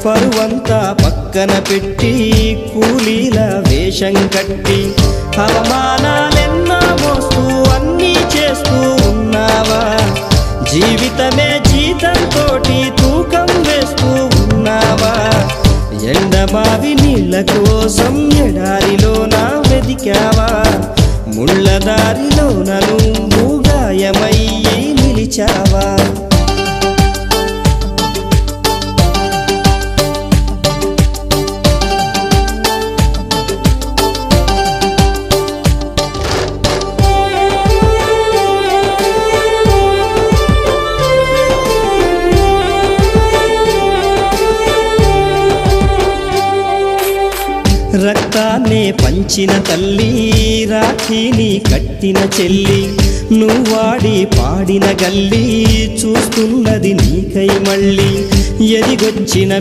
పరువంతా పక్కన పెట్టి కూలీల వేషం కట్టి అవమానాలెన్నో మోస్తూ అన్నీ చేస్తూ ఉన్నావా? జీవితమే జీతంతోటి తూకం వేస్తూ ఉన్నావా? ఎండమావి నీళ్ళ కోసం ఎడారిలోన వెదికావా? ముళ్ళదారిలోన నువ్వు గాయమయ్యి నిలిచావా? రక్తాన్నే పంచిన తల్లి, రాఖీని కట్టిన చెల్లి, నువ్వాడి పాడిన గల్లి చూస్తున్నది నీకై మళ్ళీ. ఎదిగొచ్చిన